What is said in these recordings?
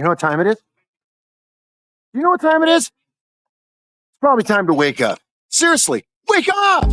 You know what time it is? You know what time it is? It's probably time to wake up. Seriously, wake up!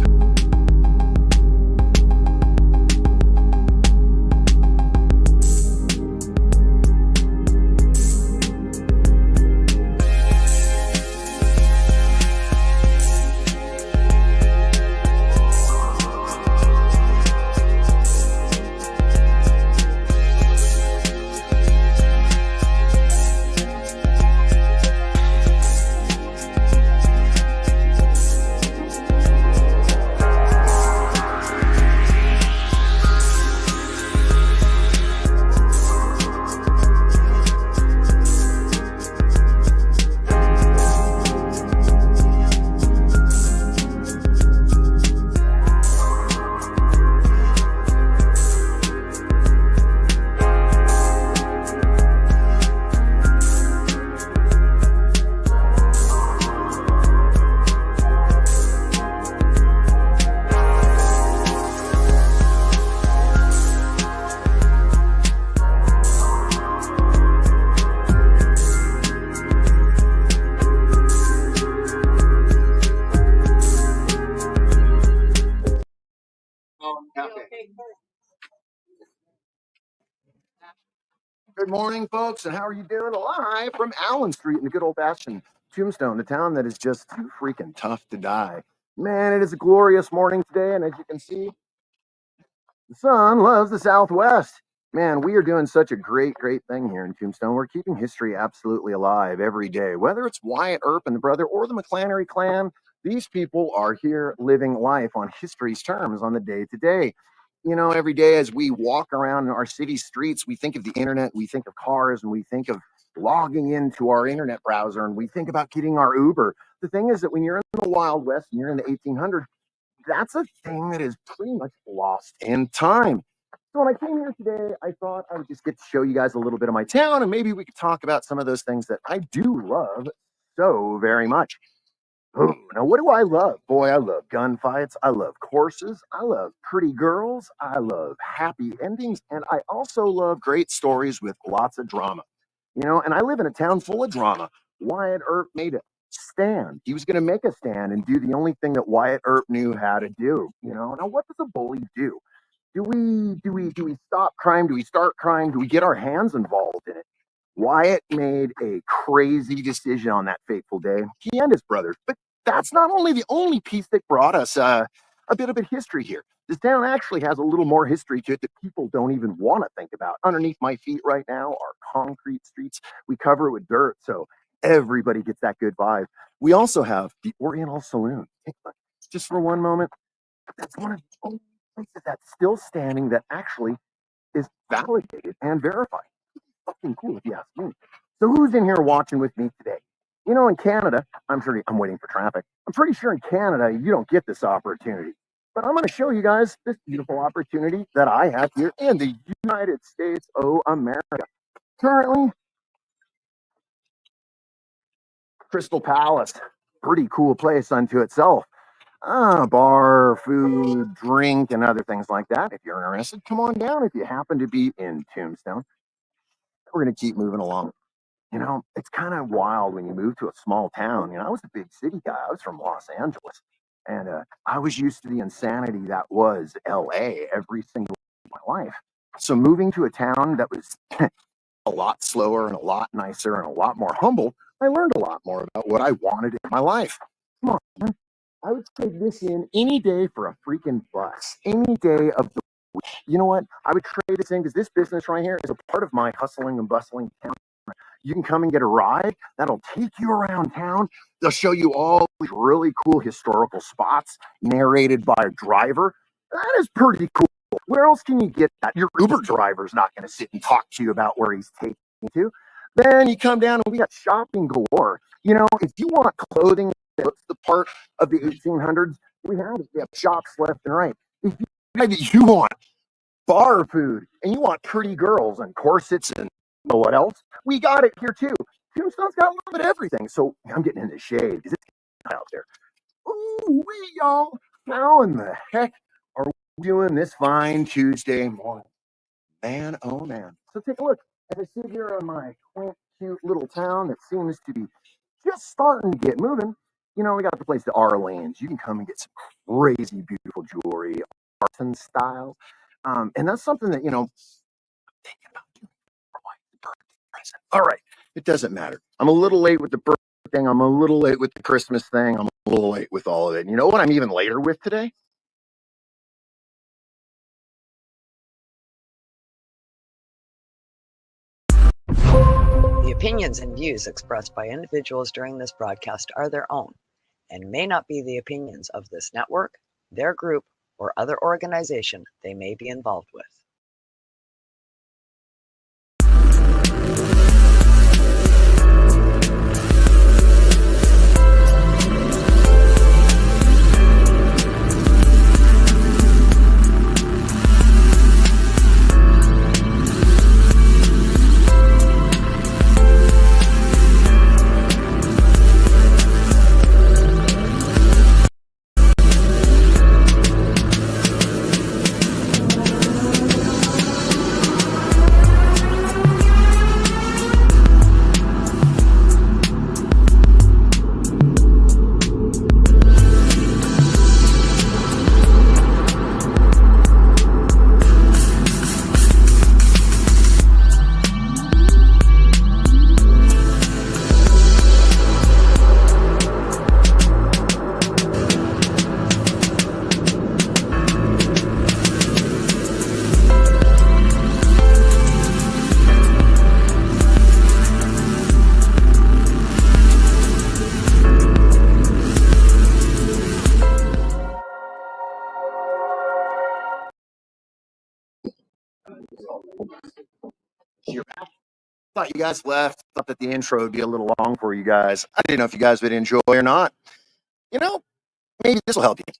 Good morning, folks, and how are you doing? Live from Allen Street in the good old-fashioned Tombstone, the town that is just too freaking tough to die. Man, it is a glorious morning today, and as you can see, the sun loves the Southwest. Man, we are doing such a great thing here in Tombstone. We're keeping history absolutely alive every day. Whether it's Wyatt Earp and the brother or the McClannery clan, these people are here living life on history's terms on the day-to-day. You know, every day as we walk around our city streets, we think of the internet, we think of cars, and we think of logging into our internet browser, and we think about getting our Uber. The thing is that when you're in the Wild West and you're in the 1800s, that's a thing that is pretty much lost in time. So when I came here today, I thought I would just get to show you guys a little bit of my town, and maybe we could talk about some of those things that I do love so very much. Oh, now what do I love? Boy, I love gunfights. I love courses. I love pretty girls. I love happy endings. And I also love great stories with lots of drama. You know, and I live in a town full of drama. Wyatt Earp made a stand. He was going to make a stand and do the only thing that Wyatt Earp knew how to do. You know, now what does a bully do? Do we stop crime? Do we start crime? Do we get our hands involved in it? Wyatt made a crazy decision on that fateful day. He and his brothers. But that's not only the only piece that brought us a bit of a history here. This town actually has a little more history to it that people don't even want to think about. Underneath my feet right now are concrete streets. We cover it with dirt, so everybody gets that good vibe. We also have the Oriental Saloon. Just for one moment, that's one of the only places that's still standing that actually is validated and verified. Fucking cool if you ask me. So who's in here watching with me today? You know, in Canada, I'm waiting for traffic. I'm pretty sure in Canada, you don't get this opportunity. But I'm going to show you guys this beautiful opportunity that I have here in the United States of America. Currently, Crystal Palace, pretty cool place unto itself. Bar, food, drink, and other things like that. If you're interested, come on down if you happen to be in Tombstone. We're going to keep moving along. You know, it's kind of wild when you move to a small town. You know, I was a big city guy. I was from Los Angeles. And I was used to the insanity that was LA every single day of my life. So moving to a town that was a lot slower and a lot nicer and a lot more humble, I learned a lot more about what I wanted in my life. Come on, man. I would trade this in any day for a freaking bus, any day of the week. You know what? I would trade this in because this business right here is a part of my hustling and bustling town. You can come and get a ride that'll take you around town. They'll show you all these really cool historical spots narrated by a driver. That is pretty cool. Where else can you get that? Your Uber driver's not going to sit and talk to you about where he's taking you to. Then you come down and we got shopping galore. You know, if you want clothing that looks the part of the 1800s, we have shops left and right. If you want bar food and you want pretty girls and corsets and what else? We got it here too. Tombstone's got a little bit of everything. So I'm getting in the shade because it's out there. Ooh, y'all. How in the heck are we doing this fine Tuesday morning? Man, oh man. So take a look. As I sit here in my quaint, cute little town that seems to be just starting to get moving, we got the place to Arlene's. You can come and get some crazy, beautiful jewelry, artisan style. And that's something that, thinking about doing for my birthday present. All right, it doesn't matter. I'm a little late with the birthday thing. I'm a little late with the Christmas thing. I'm a little late with all of it. And you know what I'm even later with today? The opinions and views expressed by individuals during this broadcast are their own and may not be the opinions of this network, their group, or other organization they may be involved with. You're back. Thought you guys left. Thought that the intro would be a little long for you guys. I didn't know if you guys would enjoy or not. You know, maybe this will help you.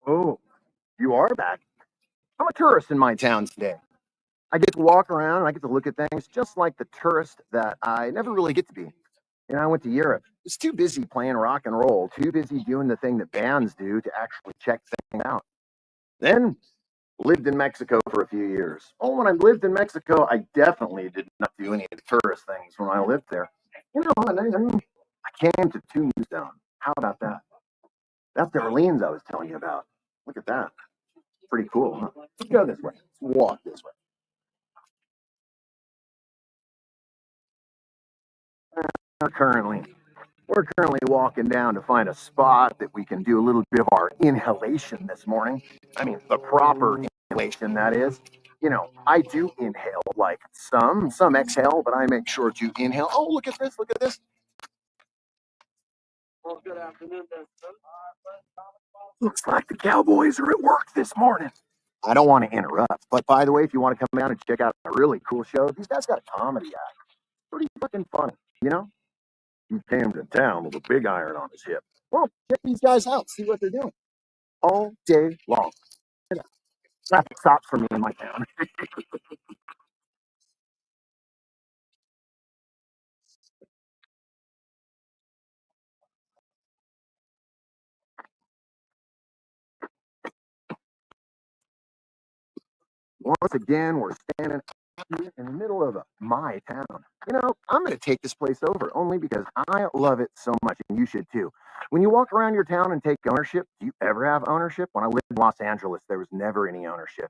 Oh, you are back. I'm a tourist in my town today. I get to walk around and I get to look at things just like the tourist that I never really get to be. I went to Europe. It's too busy playing rock and roll, too busy doing the thing that bands do to actually check things out. Then lived in Mexico for a few years. Oh, when I lived in Mexico, I definitely did not do any of the tourist things when I lived there. I came to Tombstone. How about that? That's the Orleans I was telling you about. Look at that. Pretty cool, huh? Let's go this way. Let's walk this way. Currently, we're currently walking down to find a spot that we can do a little bit of our inhalation this morning. I mean, the proper inhalation, that is. I do inhale like some exhale, but I make sure to inhale. Oh, look at this, look at this. Well, good afternoon, looks like the Cowboys are at work this morning. I don't want to interrupt, but by the way, if you want to come down and check out a really cool show, these guys got a comedy act. Pretty fucking funny, you know? He came to town with a big iron on his hip. Well, check these guys out, see what they're doing all day long. Traffic stops for me in my town. Once again, we're standing here in the middle of my town. I'm going to take this place over only because I love it so much, and you should too. When you walk around your town and take ownership, do you ever have ownership? When I lived in Los Angeles, there was never any ownership.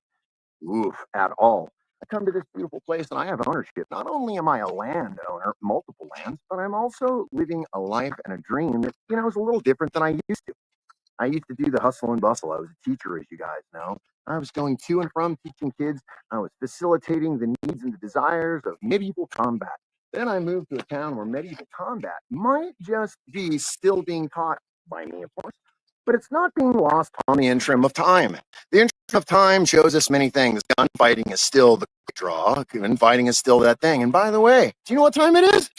Oof, at all. I come to this beautiful place and I have ownership. Not only am I a landowner, multiple lands, but I'm also living a life and a dream that, is a little different than I used to. I used to do the hustle and bustle. I was a teacher, as you guys know. I was going to and from teaching kids. I was facilitating the needs and the desires of medieval combat. Then I moved to a town where medieval combat might just be still being taught by me, of course, but it's not being lost on the interim of time. The interim of time shows us many things. Gunfighting is still the draw. Gunfighting is still that thing. And by the way, do you know what time it is?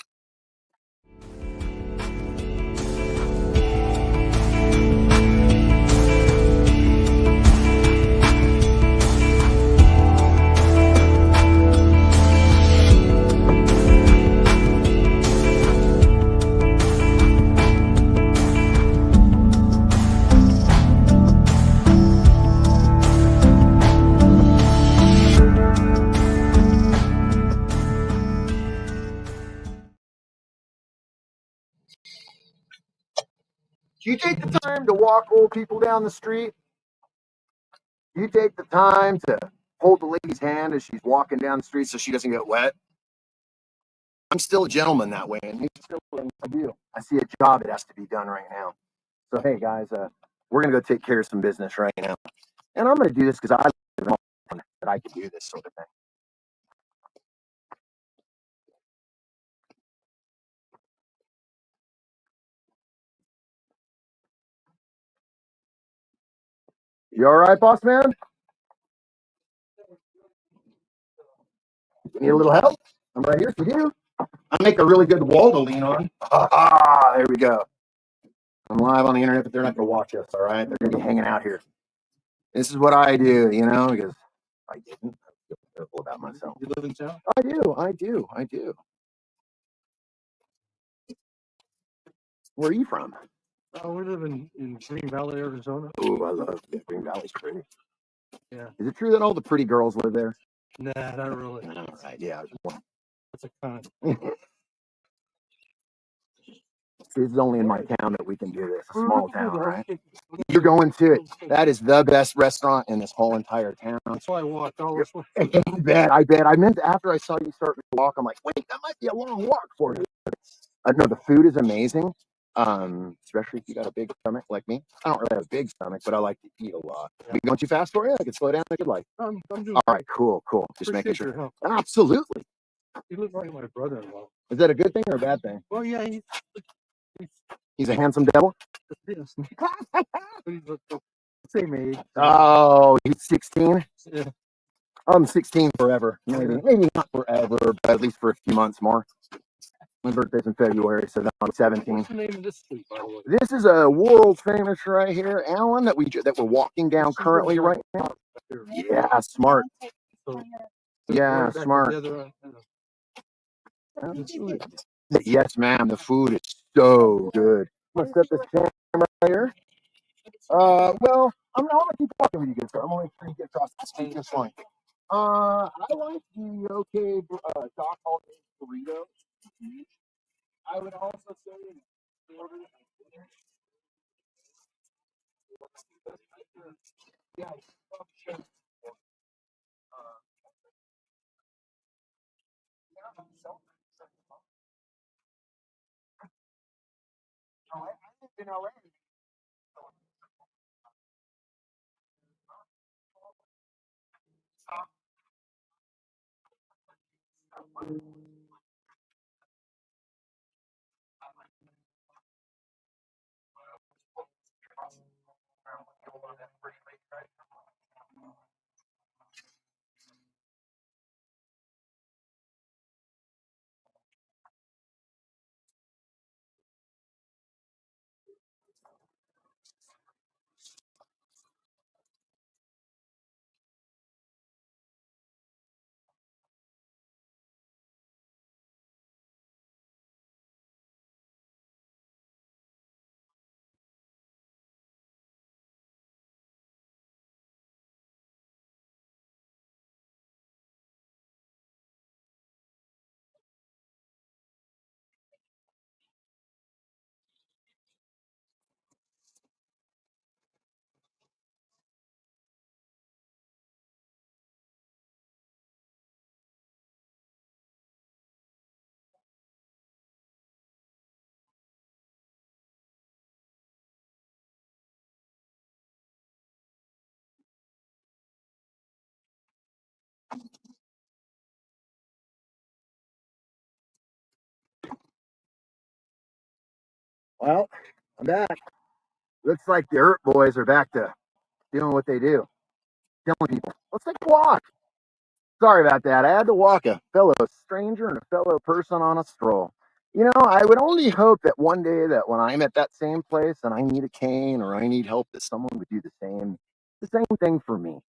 Do you take the time to walk old people down the street? Do you take the time to hold the lady's hand as she's walking down the street so she doesn't get wet? I'm still a gentleman that way, and he's still a deal. I see a job that has to be done right now. So hey guys, we're gonna go take care of some business right now, and I'm gonna do this because I live in that I can do this sort of thing. You all right, boss man? You need a little help? I'm right here for you. I make a really good wall to lean on. Ah, there we go. I'm live on the internet, but they're not gonna watch us. All right, they're gonna be hanging out here. This is what I do, because if I didn't, I'd feel terrible about myself. You live in town? I do. Where are you from? We live in Green Valley, Arizona. Oh, I love it. Green Valley's pretty. Yeah. Is it true that all the pretty girls live there? Nah, not really. All right, yeah. That's a con. This is only in my town that we can do this. A small town, right? You're going to it. That is the best restaurant in this whole entire town. That's why I walked all this way. I bet. I meant after I saw you start to walk, I'm like, wait, that might be a long walk for you. No, the food is amazing. Especially if you got a big stomach like me. I don't really have a big stomach, but I like to eat a lot. We going too fast for you? I can slow down. I could like. I'm doing All right, cool. Just making sure. your help. Absolutely. You look like my brother-in-law. Is that a good thing or a bad thing? Well, yeah, He's a handsome devil. yes. He's the same age. Oh, he's 16. Yeah. I'm 16 forever. Maybe not forever, but at least for a few months more. My birthday's in February, so I'm 17. What's the name of this street, by the way? This is a world famous right here, Alan, that we're walking down currently right now. Yeah, smart. So, Yeah, smart. Yes, ma'am. The food is so good. I'm gonna set this camera right here. Well, I'm gonna keep talking with you guys. I'm only trying to get across the street just fine. I like the okay Doc Holiday burrito. I would also say yeah. I lived in LA. Well, I'm back. Looks like the Earth boys are back to doing what they do, killing people. Let's take a walk. Sorry about that. I had to walk a fellow stranger and a fellow person on a stroll. You know, I would only hope that one day that when I'm at that same place and I need a cane or I need help, that someone would do the same thing for me.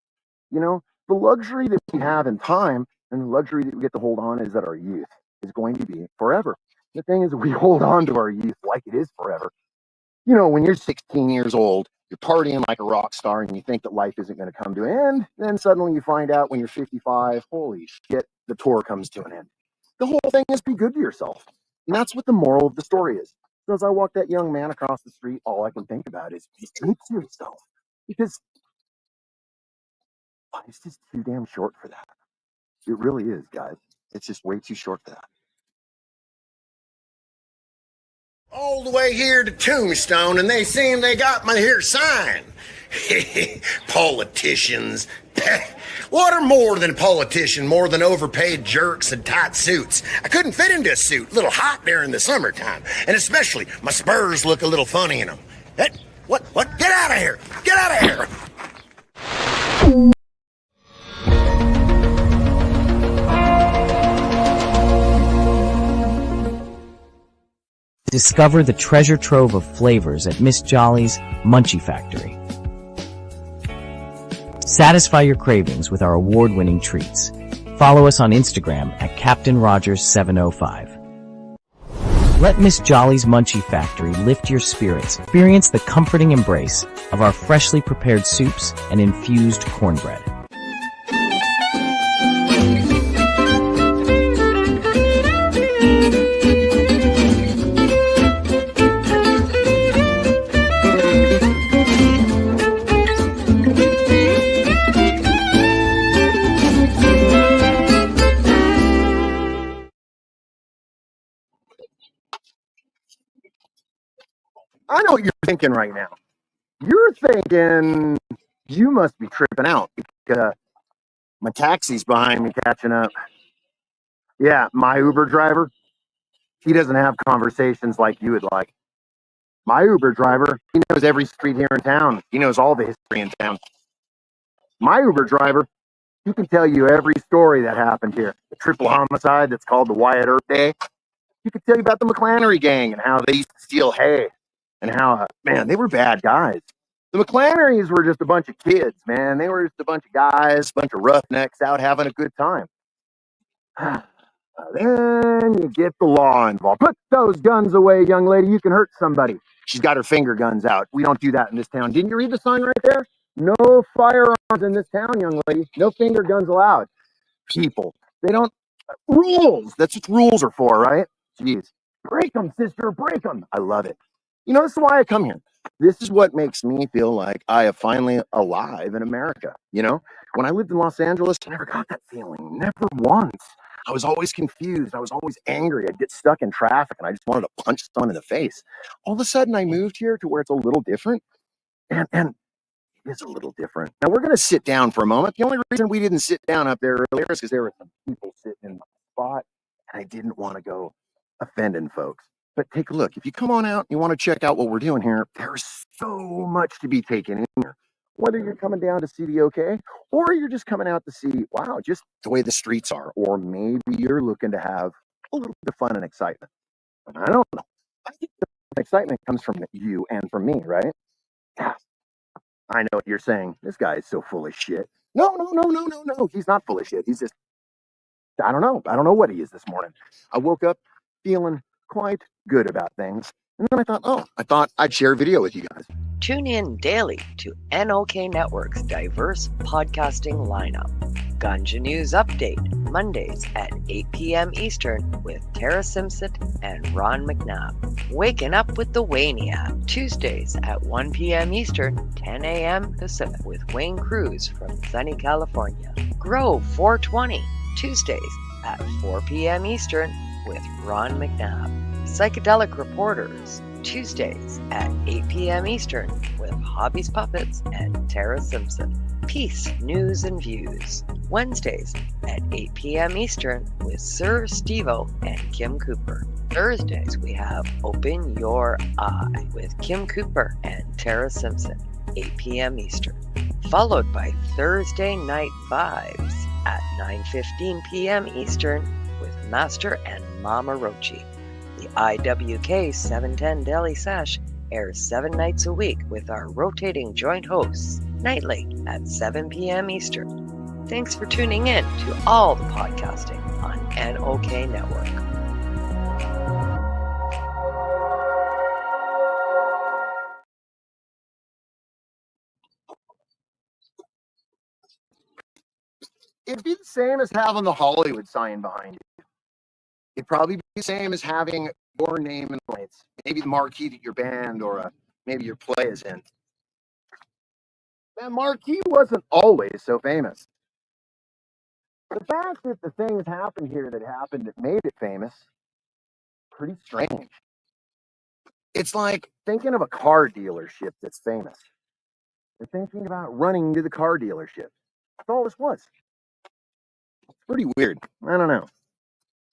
You know, the luxury that we have in time and the luxury that we get to hold on is that our youth is going to be forever. The thing is, we hold on to our youth like it is forever. You know, when you're 16 years old, you're partying like a rock star and you think that life isn't going to come to an end. Then suddenly you find out when you're 55, holy shit, the tour comes to an end. The whole thing is be good to yourself. And that's what the moral of the story is. So as I walk that young man across the street, all I can think about is be good to yourself. Because life's just too damn short for that. It really is, guys. It's just way too short for that. All the way here to Tombstone, and they seem they got my here sign. Politicians. What are more than a politician? More than overpaid jerks and tight suits. I couldn't fit into a suit. A little hot during the summertime. And especially, my spurs look a little funny in them. What? Get out of here! Get out of here! Discover the treasure trove of flavors at Miss Jolly's Munchie Factory. Satisfy your cravings with our award-winning treats. Follow us on Instagram at Captain Rogers 705. Let Miss Jolly's Munchie Factory lift your spirits. Experience the comforting embrace of our freshly prepared soups and infused cornbread. I know what you're thinking right now. You're thinking you must be tripping out because my taxi's behind me catching up. Yeah, my Uber driver, he doesn't have conversations like you would like. My Uber driver, he knows every street here in town. He knows all the history in town. My Uber driver, he can tell you every story that happened here. The triple homicide that's called the Wyatt Earp Day. He could tell you about the McClannery gang and how they used to steal hay and how, man, they were bad guys. The McClannerys were just a bunch of kids, man. They were just a bunch of guys, a bunch of roughnecks out having a good time. Then you get the law involved. Put those guns away, young lady. You can hurt somebody. She's got her finger guns out. We don't do that in this town. Didn't you read the sign right there? No firearms in this town, young lady. No finger guns allowed. People, they don't. Rules. That's what rules are for, right? Jeez. Break them, sister. Break them. I love it. You know, this is why I come here. This is what makes me feel like I am finally alive in America. You know, when I lived in Los Angeles, I never got that feeling. Never once. I was always confused. I was always angry. I'd get stuck in traffic and I just wanted to punch someone in the face. All of a sudden, I moved here to where it's a little different. And it is a little different. Now, we're going to sit down for a moment. The only reason we didn't sit down up there earlier is because there were some people sitting in my spot and I didn't want to go offending folks. But take a look. If you come on out and you want to check out what we're doing here, there's so much to be taken in here. Whether you're coming down to see the OK, or you're just coming out to see, wow, just the way the streets are, or maybe you're looking to have a little bit of fun and excitement. I don't know. I think the excitement comes from you and from me, right? Yeah. I know what you're saying. This guy is so full of shit. No. He's not full of shit. He's just, I don't know. I don't know what he is this morning. I woke up feeling quite good about things. And then I thought I'd share a video with you guys. Tune in daily to NOK Network's diverse podcasting lineup. Ganja News Update, Mondays at 8 p.m. Eastern with Tara Simpson and Ron McNabb. Waking Up with the Wayniac, Tuesdays at 1 p.m. Eastern, 10 a.m. Pacific with Wayne Cruz from sunny California. Grow 420, Tuesdays at 4 p.m. Eastern with Ron McNabb. Psychedelic Reporters, Tuesdays at 8 p.m. Eastern with Hobbies Puppets and Tara Simpson. Peace, News, and Views. Wednesdays at 8 p.m. Eastern with Sir Stevo and Kim Cooper. Thursdays we have Open Your Eye with Kim Cooper and Tara Simpson, 8 p.m. Eastern. Followed by Thursday Night Vibes at 9:15 p.m. Eastern with Master and Mama Rochi. The IWK 710 Daily Sesh airs 7 nights a week with our rotating joint hosts nightly at 7 p.m. Eastern. Thanks for tuning in to all the podcasting on NOK Network. It'd be the same as having the Hollywood sign behind you. It'd probably be the same as having your name in lights, maybe the marquee that your band or maybe your play is in. That marquee wasn't always so famous. The fact that the things happened here that made it famous, pretty strange. It's like thinking of a car dealership that's famous. They're thinking about running to the car dealership. That's all this was. It's pretty weird. I don't know.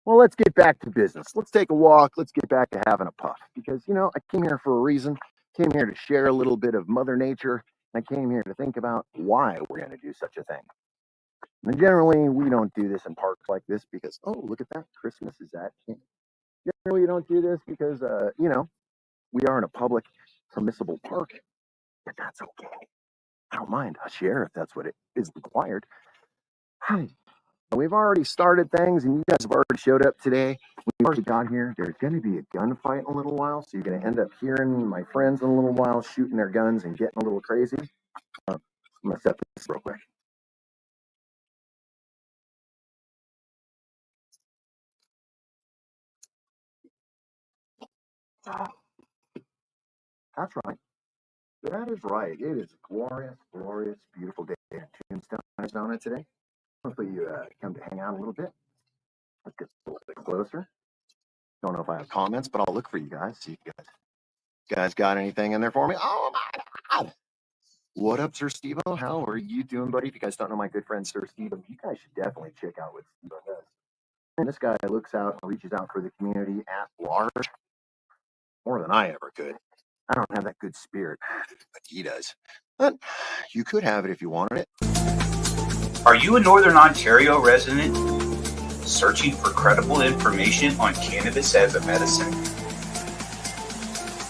Well, let's get back to business. Let's take a walk. Let's get back to having a puff. Because, I came here for a reason. Came here to share a little bit of Mother Nature. I came here to think about why we're going to do such a thing. And generally, we don't do this in parks like this because, oh, look at that. Christmas is that. Generally, we don't do this because, we are in a public, permissible park. But that's okay. I don't mind. I'll share if that's what it is required. We've already started things, and you guys have already showed up today. We've already got here. There's going to be a gunfight in a little while, so you're going to end up hearing my friends in a little while shooting their guns and getting a little crazy. I'm going to set this real quick. That's right. That is right. It is a glorious, glorious, beautiful day in Tombstone, Arizona today. Hopefully you come to hang out a little bit. Let's get a little bit closer. Don't know if I have comments, but I'll look for you guys. See if you guys got anything in there for me. Oh my God. What up, Sir Stevo? How are you doing, buddy? If you guys don't know my good friend Sir Stevo, you guys should definitely check out what Stevo does. And this guy looks out and reaches out for the community at large more than I ever could. I don't have that good spirit, but he does. But you could have it if you wanted it. Are you a Northern Ontario resident searching for credible information on cannabis as a medicine?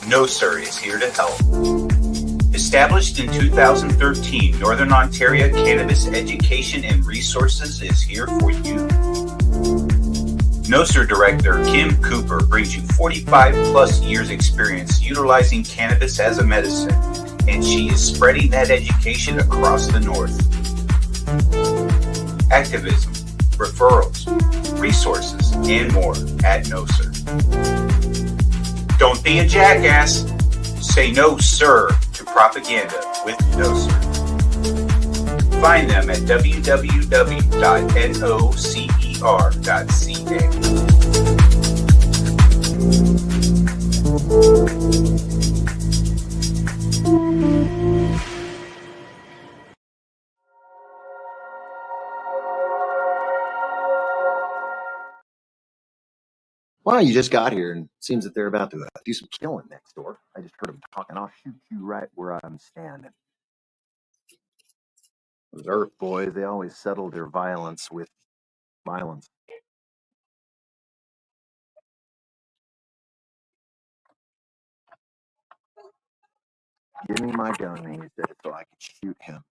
No Sir is here to help. Established in 2013, Northern Ontario Cannabis Education and Resources is here for you. No Sir Director Kim Cooper brings you 45 plus years experience utilizing cannabis as a medicine, and she is spreading that education across the North. Activism, referrals, resources, and more at No Sir. Don't be a jackass. Say no, sir, to propaganda with No Sir. Find them at www.nocer.ca. Well, you just got here, and it seems that they're about to do some killing next door. I just heard them talking. I'll shoot you right where I'm standing. Those Earth boys, they always settle their violence with violence. Give me my gun, he said, so I could shoot him.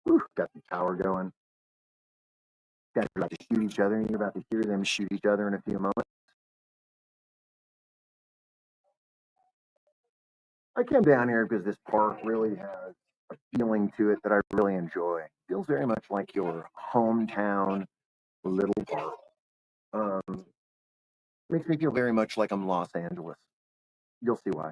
Whew, got the power going. Guys are about to shoot each other, and you're about to hear them shoot each other in a few moments. I came down here because this park really has a feeling to it that I really enjoy. It feels very much like your hometown little park. Makes me feel very much like I'm Los Angeles. You'll see why.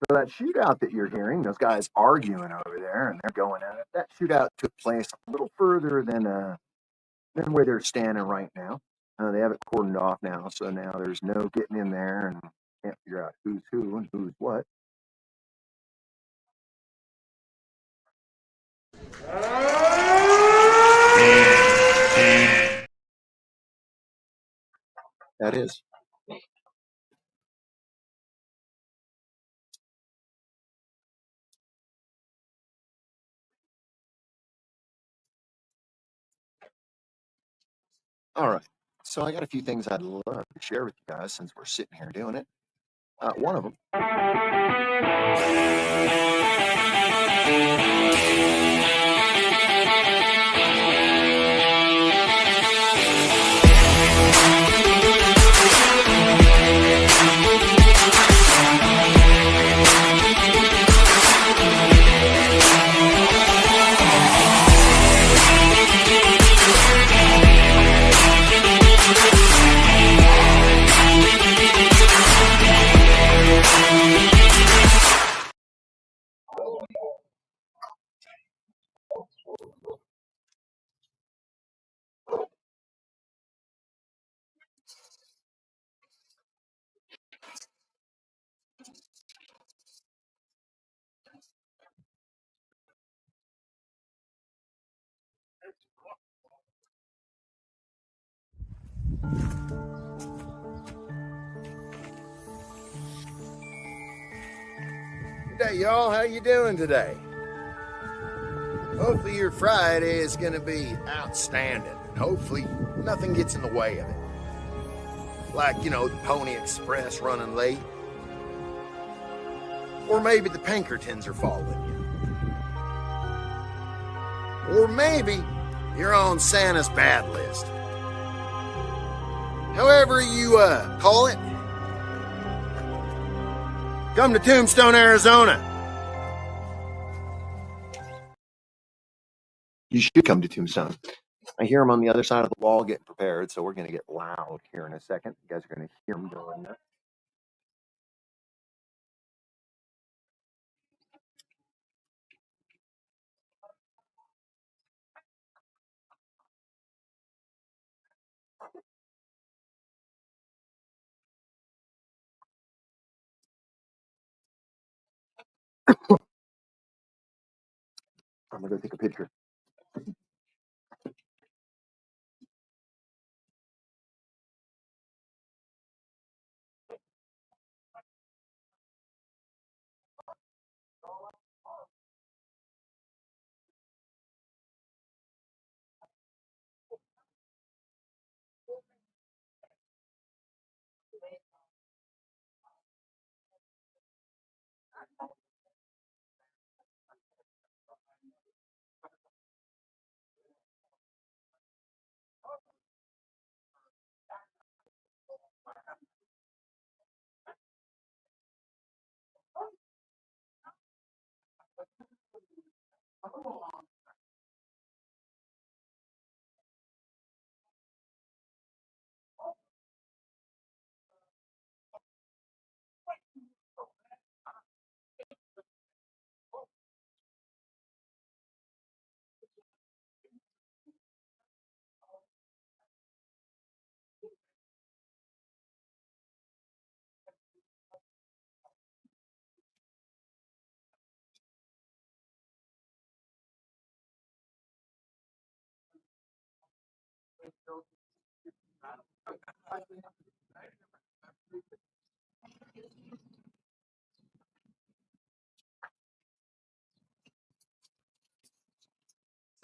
So that shootout that you're hearing, those guys arguing over there and they're going at it, that shootout took place a little further than where they're standing right now. They have it cordoned off now, so now there's no getting in there and can't figure out who's who and who's what. That is. All right. So I got a few things I'd love to share with you guys since we're sitting here doing it. One of them. Good day, y'all. How you doing today? Hopefully your Friday is going to be outstanding. Hopefully nothing gets in the way of it. Like, the Pony Express running late. Or maybe the Pinkertons are following you. Or maybe you're on Santa's bad list. However you call it, come to Tombstone, Arizona. You should come to Tombstone. I hear them on the other side of the wall getting prepared, so we're going to get loud here in a second. You guys are going to hear them doing that. I'm going to go take a picture.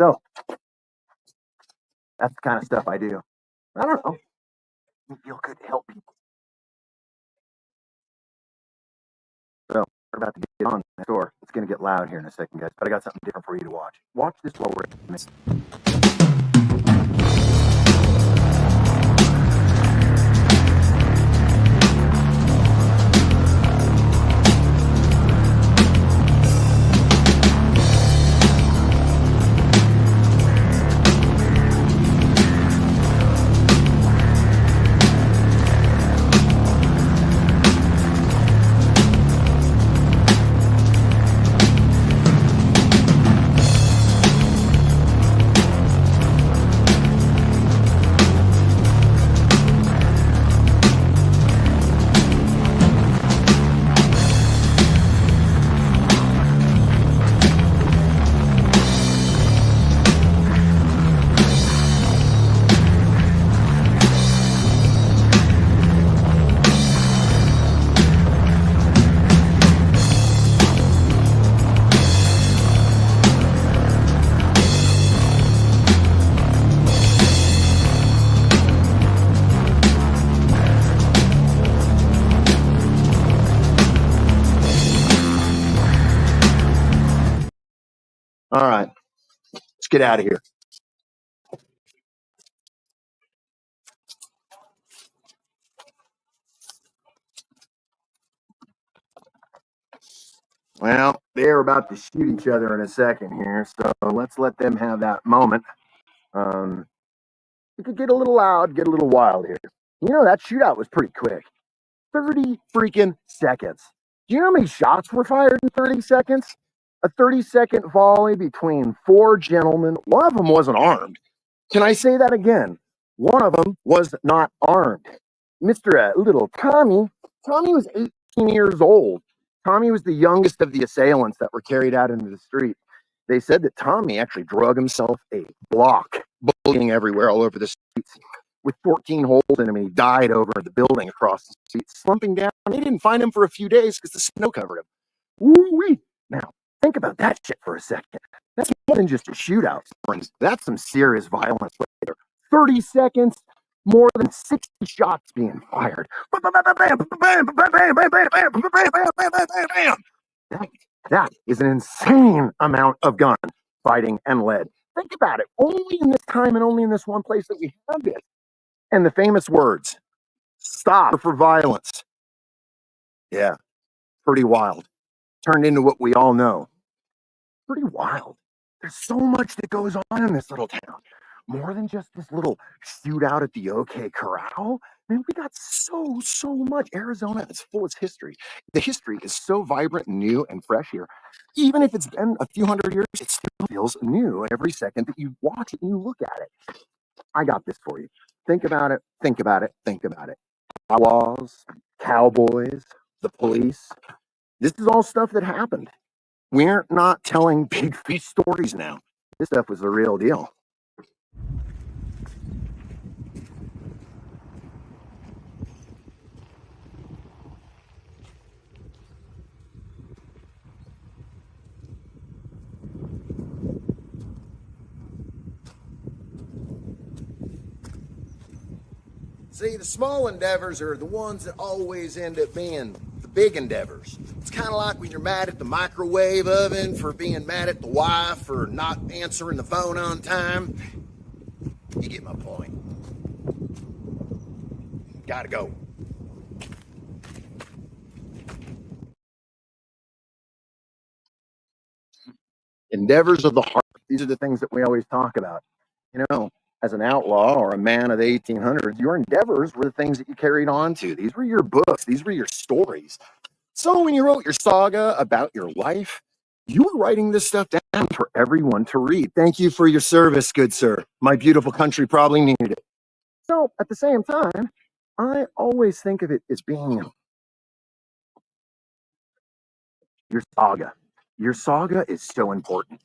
So, that's the kind of stuff I do. I don't know. I feel good to help people. So, we're about to get on the store. It's going to get loud here in a second, guys, but I got something different for you to watch. Watch this while we're in this. All right, let's get out of here. Well, they're about to shoot each other in a second here, so let's let them have that moment. It could get a little loud, get a little wild here. You know, that shootout was pretty quick. 30 freaking seconds. Do you know how many shots were fired in 30 seconds? A 30-second volley between four gentlemen. One of them wasn't armed. Can I say that again? One of them was not armed. Mr. Little Tommy was 18 years old. Tommy was the youngest of the assailants that were carried out into the street. They said that Tommy actually drug himself a block, bleeding everywhere all over the streets, with 14 holes in him, and he died over the building across the street, slumping down. They didn't find him for a few days because the snow covered him. Woo-wee. Now, think about that shit for a second. That's more than just a shootout, friends. That's some serious violence right there. 30 seconds, more than 60 shots being fired. That is an insane amount of gun fighting and lead. Think about it. Only in this time and only in this one place that we have this. And the famous words, stop for violence. Yeah, pretty wild. Turned into what we all know. Pretty wild. There's so much that goes on in this little town. More than just this little shootout at the OK Corral. Man, we got so much. Arizona is full of history. The history is so vibrant, new, and fresh here. Even if it's been a few hundred years, it still feels new every second that you watch it and you look at it. I got this for you. Think about it, think about it, think about it. Outlaws, cowboys, the police. This is all stuff that happened. We're not telling big fish stories now. This stuff was the real deal. See, the small endeavors are the ones that always end up being the big endeavors. It's kind of like when you're mad at the microwave oven for being mad at the wife for not answering the phone on time. You get my point. Gotta go. Endeavors of the heart. These are the things that we always talk about. You know, as an outlaw or a man of the 1800s, your endeavors were the things that you carried on to. These were your books. These were your stories. So when you wrote your saga about your life, you were writing this stuff down for everyone to read. Thank you for your service, good sir. My beautiful country probably needed it. So at the same time, I always think of it as being your saga. Your saga is so important.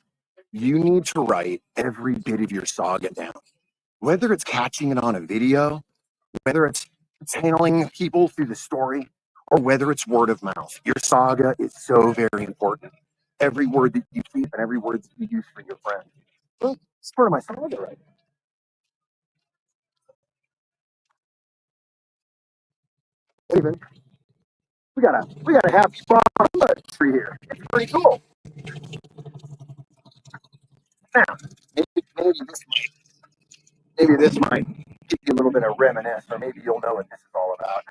You need to write every bit of your saga down. Whether it's catching it on a video, whether it's channeling people through the story, or whether it's word of mouth. Your saga is so very important. Every word that you keep and every word that you use for your friends. Well, it's part of my saga right now. Even we got a happy spot on the tree here. It's pretty cool. Now, maybe this might give you a little bit of reminisce, or maybe you'll know what this is all about.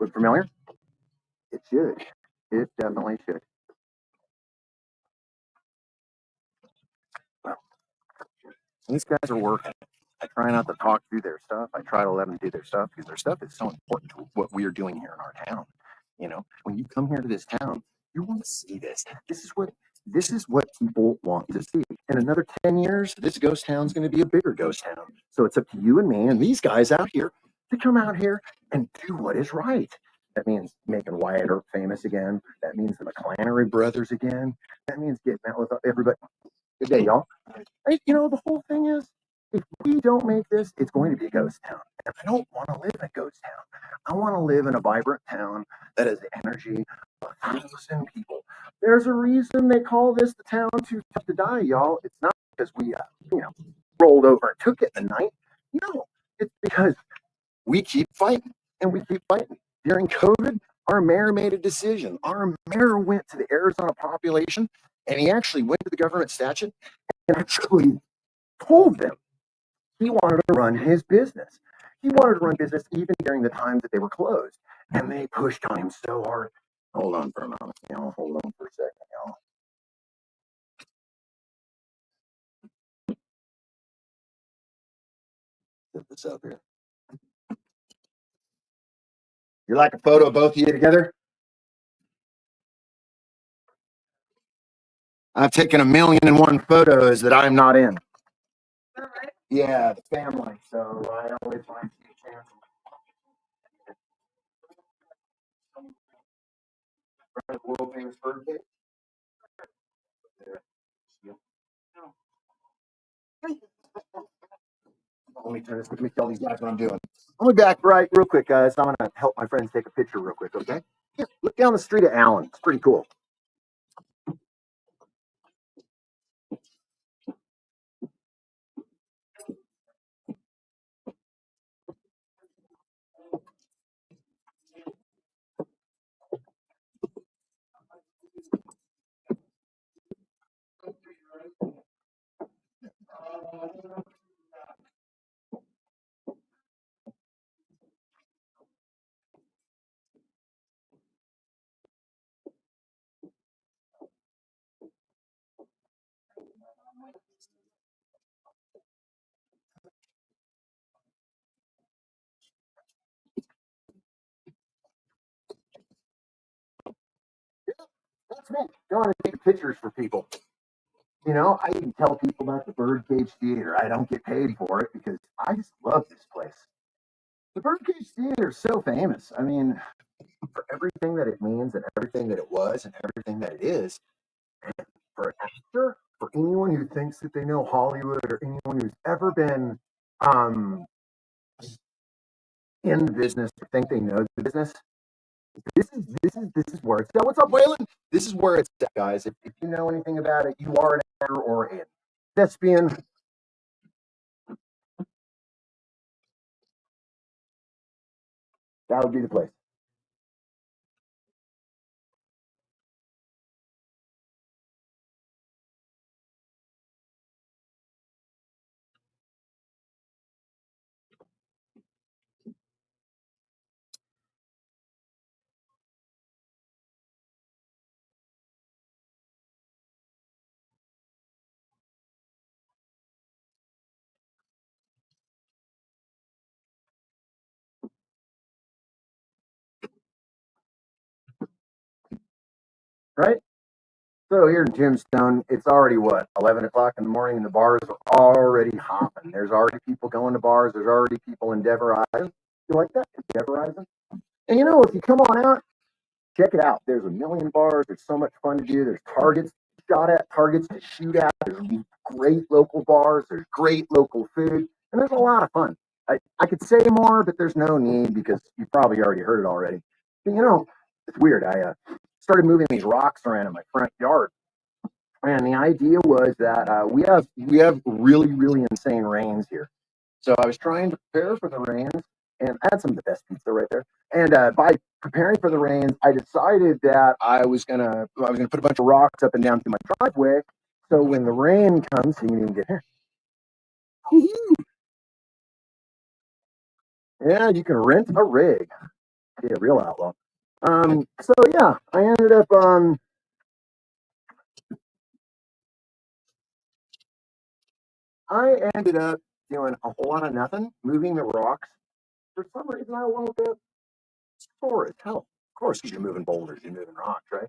Look familiar? It should. It definitely should. Well, these guys are working. I try not to talk through their stuff. I try to let them do their stuff because their stuff is so important to what we are doing here in our town. You know, when you come here to this town, you want to see this. This is what people want to see. In another 10 years, this ghost town is going to be a bigger ghost town. So it's up to you and me and these guys out here to come out here and do what is right. That means making Wyatt Earp famous again. That means the McClannery brothers again. That means getting out with everybody. Good day, y'all. You know, the whole thing is, if we don't make this, it's going to be a ghost town. And I don't want to live in a ghost town. I want to live in a vibrant town that has the energy of 1,000 people. There's a reason they call this the town too tough to die, y'all. It's not because we, rolled over and took it in the night. No, it's because we keep fighting and we keep fighting. During COVID, our mayor made a decision. Our mayor went to the Arizona population and he actually went to the government statute and actually told them he wanted to run his business. He wanted to run business even during the times that they were closed. And they pushed on him so hard. Hold on for a moment, y'all. Hold on for a second, y'all. Set this up here. You like a photo of both of you together? I've taken 1,000,001 photos that I'm not in. Yeah, the family. So I always like to chance. World famous birthday. Let me turn this. Let me tell these guys what I'm doing. I'll be back right real quick, guys. I'm gonna help my friends take a picture real quick. Okay? Here, look down the street of Allen. It's pretty cool. That's me. Going to take pictures for people. You know, I even tell people about the Birdcage Theater. I don't get paid for it because I just love this place. The Birdcage Theater is so famous. I mean, for everything that it means and everything that it was and everything that it is, for an actor, for anyone who thinks that they know Hollywood or anyone who's ever been um, in the business or think they know the business, this is where it's at. What's up, Waylon? This is where it's at, guys. If you know anything about it, you are an actor or a thespian. That would be the place. Right? So here in Tombstone, it's already what, 11 o'clock in the morning, and the bars are already hopping. There's already people going to bars. There's already people endeavorizing. You like that? Endeavorizing? And you know, if you come on out, check it out. There's a million bars. There's so much fun to do. There's targets shot at, targets to shoot at. There's great local bars. There's great local food. And there's a lot of fun. I could say more, but there's no need because you probably already heard it already. But you know, it's weird. I started moving these rocks around in my front yard. And the idea was that we have really insane rains here. So I was trying to prepare for the rains, and I had some of the best pizza right there. And by preparing for the rains, I decided that I was gonna put a bunch of rocks up and down through my driveway. So when the rain comes, you can even get here. Yeah, you can rent a rig. Be a real outlaw. So yeah, I ended up doing a whole lot of nothing, moving the rocks. For some reason, I woke up sore as hell. Of course, because you're moving boulders, you're moving rocks, right?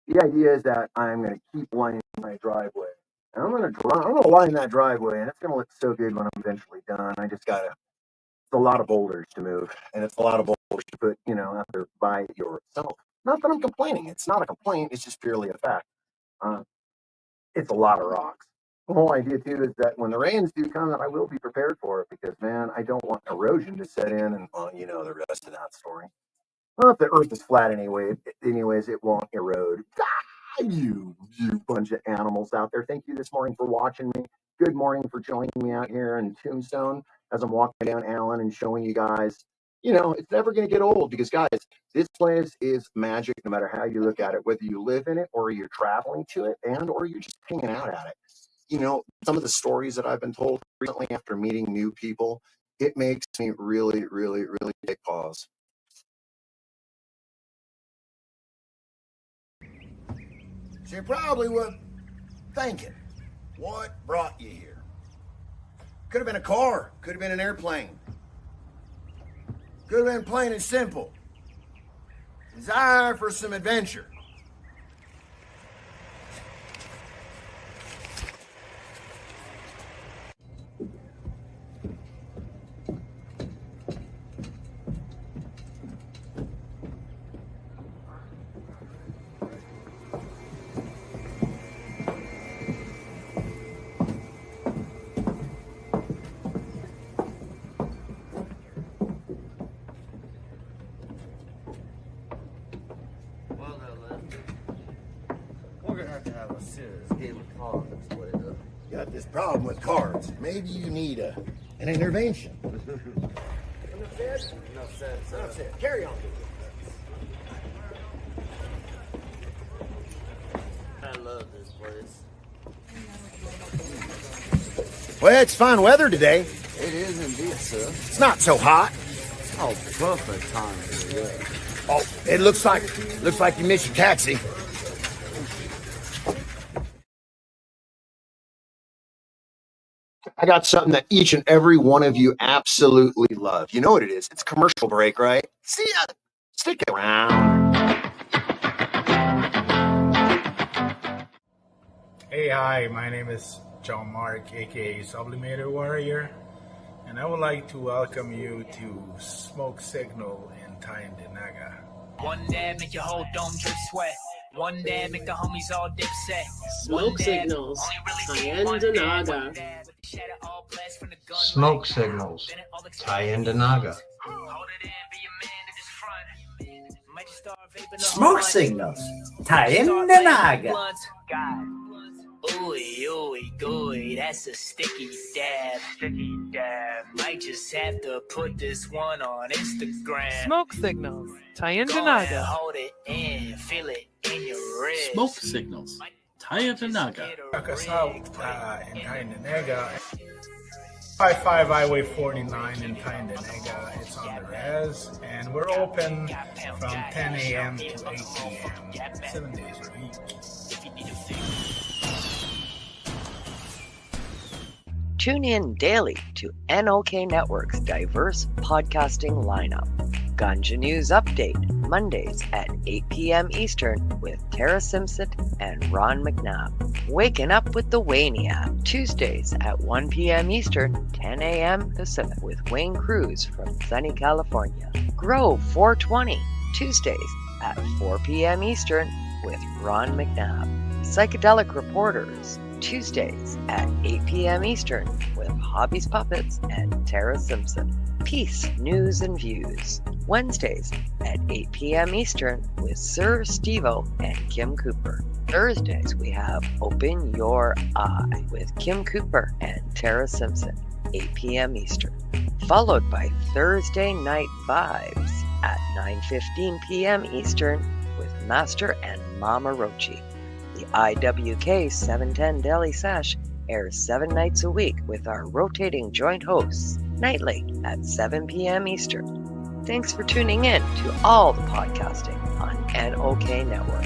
The idea is that I'm going to keep lining my driveway. And I'm gonna line that driveway, and it's gonna look so good when I'm eventually done. I just gotta. It's a lot of boulders to move, and it's a lot of boulders to put, out there by yourself. Not that I'm complaining. It's not a complaint. It's just purely a fact. Uh, it's a lot of rocks. The whole idea too is that when the rains do come, that I will be prepared for it because man, I don't want erosion to set in, and well, you know the rest of that story. Well, if the Earth is flat anyway, anyways, it won't erode. Ah, you bunch of animals out there. Thank you this morning for watching me. good morning for joining me out here in Tombstone as I'm walking down Allen and showing you guys, it's never going to get old because, guys, this place is magic no matter how you look at it, whether you live in it or you're traveling to it or you're just hanging out at it. Some of the stories that I've been told recently after meeting new people, it makes me really, really, really take pause. So you probably were thinking, what brought you here? Could have been a car, could have been an airplane. Could have been plain and simple. Desire for some adventure. Have a serious game of cards later. Got this problem with cards. Maybe you need an intervention. Enough said? Enough said, sir. Enough said. Carry on. I love this place. Well, it's fine weather today. It is indeed, sir. It's not so hot. Oh, perfect time for you. Oh, it looks like you missed your taxi. I got something that each and every one of you absolutely love. You know what it is? It's commercial break, right? See ya. Stick around. Hey, hi, my name is John Mark, aka Sublimator Warrior, and I would like to welcome you to Smoke Signal in Tyendinaga. One dab make your whole dome drip sweat. One dab make the homies all dip set. Smoke Signals, Tyendinaga. Smoke Signals, Tyendinaga. Smoke Signals, Tyendinaga. Ooey, ooey, gooey, that's a sticky dab. Sticky dab. Might just have to put this one on Instagram. Smoke Signals, Tyendinaga. Hold it in, feel it in your wrist. Smoke Signals, Tyendinaga. Check us out in Tyendinaga. 55 Highway 49 in Tyendinaga. It's on the res, and we're open from 10 a.m. to 8 p.m. 7 days a week. Tune in daily to NOK Network's diverse podcasting lineup. Ganja News Update, Mondays at 8 p.m. Eastern with Tara Simpson and Ron McNabb. Waking Up with the Wayniac, Tuesdays at 1 p.m. Eastern, 10 a.m. Pacific with Wayne Cruz from sunny California. Grow 420, Tuesdays at 4 p.m. Eastern with Ron McNabb. Psychedelic Reporters, Tuesdays at 8 p.m. Eastern with Hobbies Puppets and Tara Simpson. Peace, News and Views, Wednesdays at 8 p.m. Eastern with Sir Stevo and Kim Cooper. Thursdays we have Open Your Eye with Kim Cooper and Tara Simpson, 8 p.m. Eastern. Followed by Thursday Night Vibes at 9:15 p.m. Eastern with Master and Mama Rochi. The IWK 710 Daily Sesh airs 7 nights a week with our rotating joint hosts nightly at 7 p.m. Eastern. Thanks for tuning in to all the podcasting on NOK Network.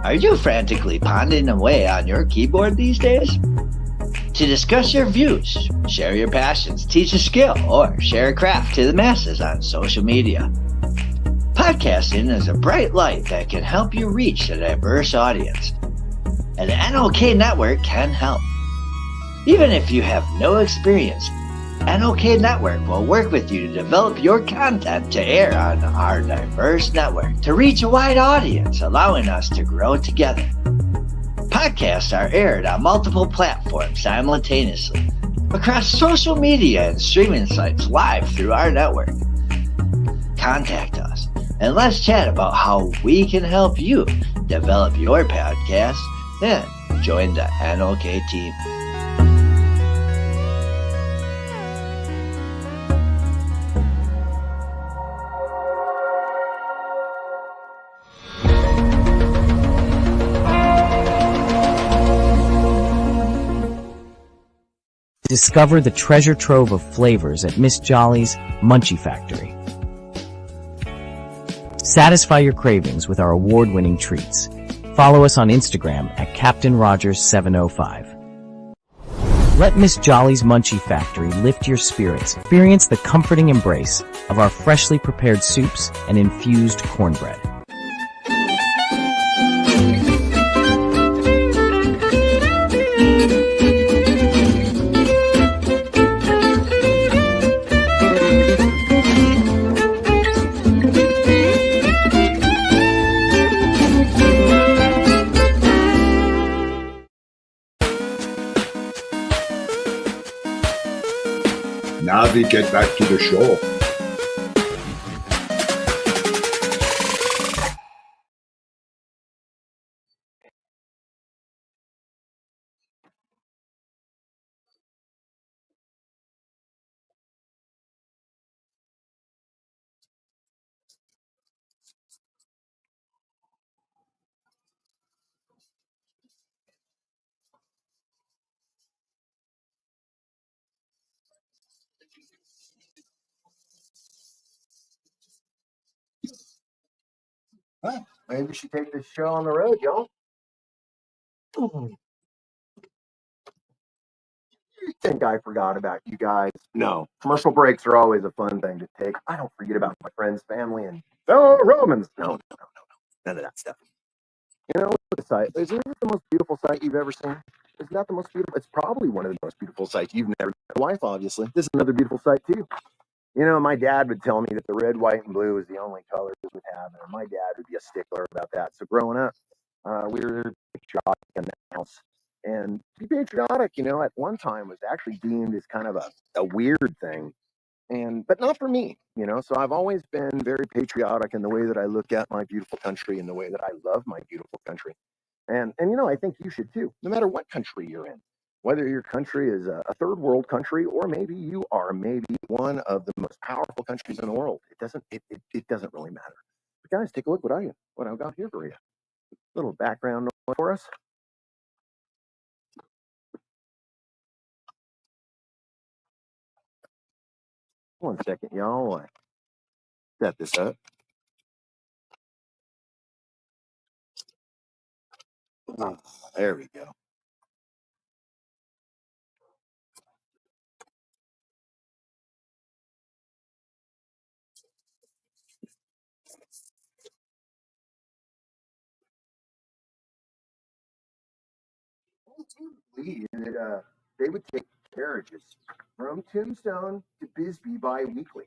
Are you frantically pounding away on your keyboard these days? To discuss your views, share your passions, teach a skill, or share a craft to the masses on social media. Podcasting is a bright light that can help you reach a diverse audience, and the NOK Network can help. Even if you have no experience, NOK Network will work with you to develop your content to air on our diverse network to reach a wide audience, allowing us to grow together. Podcasts are aired on multiple platforms simultaneously across social media and streaming sites live through our network. Contact us and let's chat about how we can help you develop your podcast, then join the NOK team. Discover the treasure trove of flavors at Miss Jolly's Munchie Factory. Satisfy your cravings with our award-winning treats. Follow us on Instagram at Captain Rogers 705. Let Miss Jolly's Munchie Factory lift your spirits. Experience the comforting embrace of our freshly prepared soups and infused cornbread. Now we get back to the show. Well, maybe we should take this show on the road, y'all. You think I forgot about you guys? No. Commercial breaks are always a fun thing to take. I don't forget about my friends, family, and fellow Romans. No. None of that stuff. You know, the site. Isn't it the most beautiful sight you've ever seen? Isn't that the most beautiful? It's probably one of the most beautiful sights you've never seen. My wife, obviously. This is another beautiful sight, too. You know, my dad would tell me that the red, white, and blue is the only colors we would have, and my dad would be a stickler about that. So growing up, we were patriotic in the house. And to be patriotic, you know, at one time was actually deemed as kind of a weird thing. But not for me, you know. So I've always been very patriotic in the way that I look at my beautiful country and the way that I love my beautiful country. And you know, I think you should too, no matter what country you're in. Whether your country is a third world country or maybe you are maybe one of the most powerful countries in the world. It doesn't really matter. But guys, take a look what I've got here for you. Little background noise for us. One second, y'all. Set this up. Oh, there we go. That they would take carriages from Tombstone to Bisbee bi-weekly.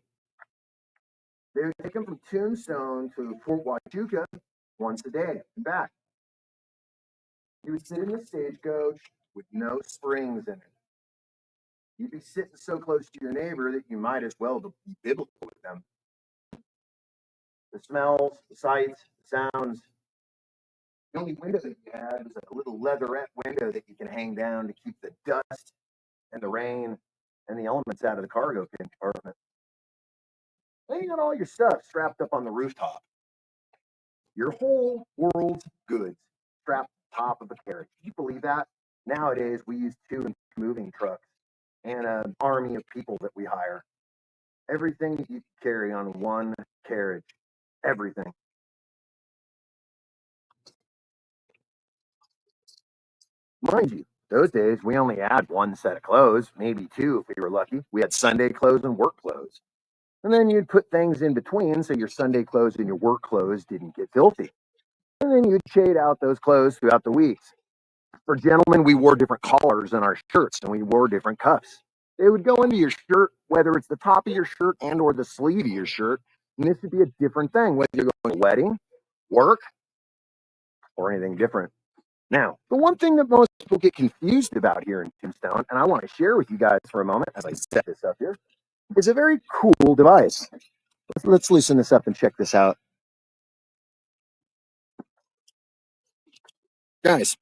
They would take them from Tombstone to Fort Huachuca once a day and back. You would sit in the stagecoach with no springs in it. You'd be sitting so close to your neighbor that you might as well be biblical with them. The smells, the sights, the sounds. The only window that you had was a little leatherette window that you can hang down to keep the dust and the rain and the elements out of the cargo compartment. Then you got all your stuff strapped up on the rooftop. Your whole world's goods strapped to the top of a carriage. Can you believe that? Nowadays, we use 2 moving trucks and an army of people that we hire. Everything that you carry on one carriage. Everything. Mind you, those days we only had one set of clothes, maybe 2 if we were lucky. We had Sunday clothes and work clothes. And then you'd put things in between so your Sunday clothes and your work clothes didn't get filthy. And then you'd shade out those clothes throughout the weeks. For gentlemen, we wore different collars on our shirts and we wore different cuffs. They would go into your shirt, whether it's the top of your shirt and or the sleeve of your shirt, and this would be a different thing, whether you're going to a wedding, work, or anything different. Now, the one thing that most people get confused about here in Tombstone, and I want to share with you guys for a moment as I set this up here, is a very cool device. Let's loosen this up and check this out. Guys,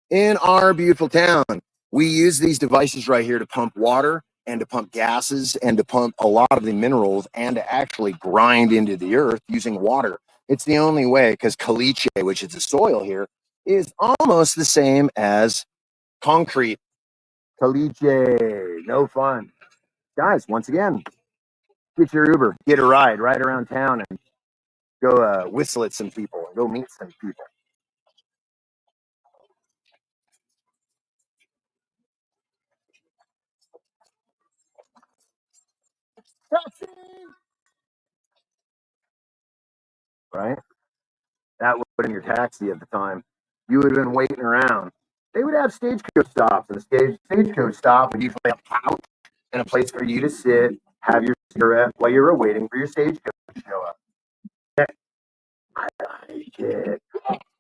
in our beautiful town, we use these devices right here to pump water and to pump gases and to pump a lot of the minerals and to actually grind into the earth using water. It's the only way because caliche, which is the soil here, is almost the same as concrete. Caliche, no fun. Guys, once again, get your Uber, get a ride right around town and go whistle at some people and go meet some people. Right? That would have been your taxi at the time. You would have been waiting around. They would have stagecoach stops, and the stagecoach stop would usually have a couch and a place for you to sit, have your cigarette while you were waiting for your stagecoach to show up. I like it.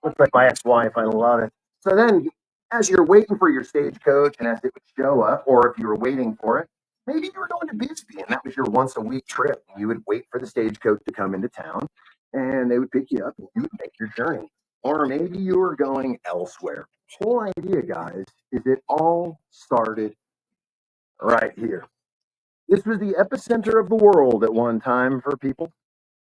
Looks like my ex-wife. I love it. So then, as you're waiting for your stagecoach and as it would show up, or if you were waiting for it, maybe you were going to Bisbee and that was your once a week trip. You would wait for the stagecoach to come into town and they would pick you up and you would make your journey. Or maybe you were going elsewhere. The whole idea, guys, is it all started right here. This was the epicenter of the world at one time for people.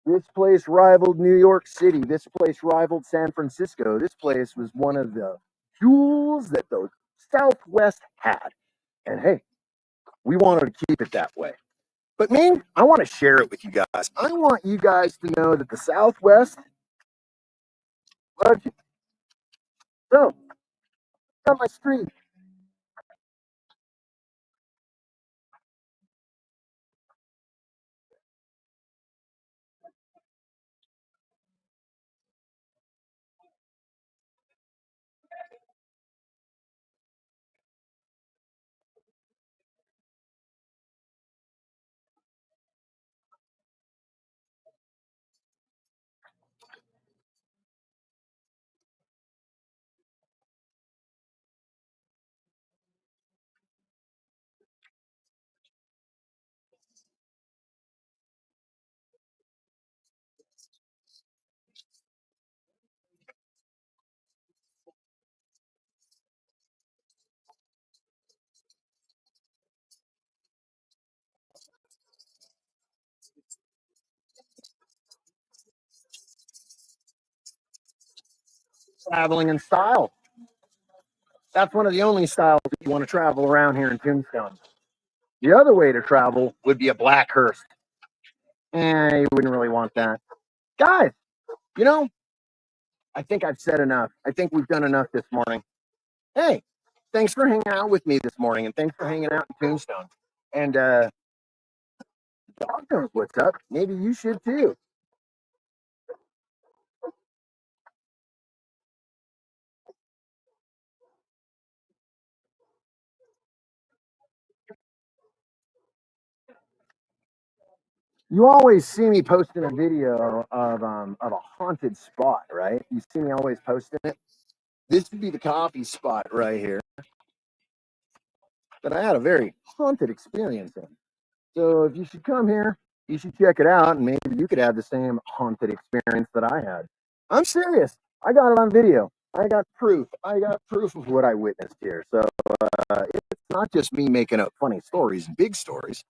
This place rivaled New York City. This place rivaled San Francisco. This place was one of the jewels that the Southwest had. And hey, we wanted to keep it that way. But me, I want to share it with you guys. I want you guys to know that the Southwest loves you. So, on my street, traveling in style. That's one of the only styles if you want to travel around here in Tombstone. The other way to travel would be a Blackhurst. You wouldn't really want that. Guys, you know, I think I've said enough. I think we've done enough this morning. Hey, thanks for hanging out with me this morning, and thanks for hanging out in Tombstone. And dog knows what's up. Maybe you should too. You always see me posting a video of a haunted spot, right? You see me always posting it. This would be the coffee spot right here that I had a very haunted experience in. So if you should come here, you should check it out, and maybe you could have the same haunted experience that I had. I'm serious. I got it on video. I got proof. I got proof of what I witnessed here. So it's not just me making up funny stories and big stories.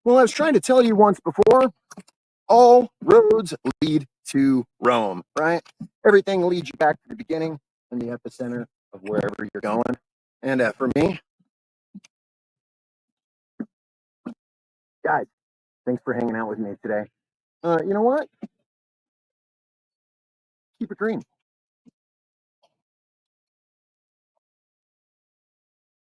Well, I was trying to tell you once before, all roads lead to Rome, right? Everything leads you back to the beginning and the epicenter of wherever you're going. And for me, guys, thanks for hanging out with me today. You know what? Keep it green.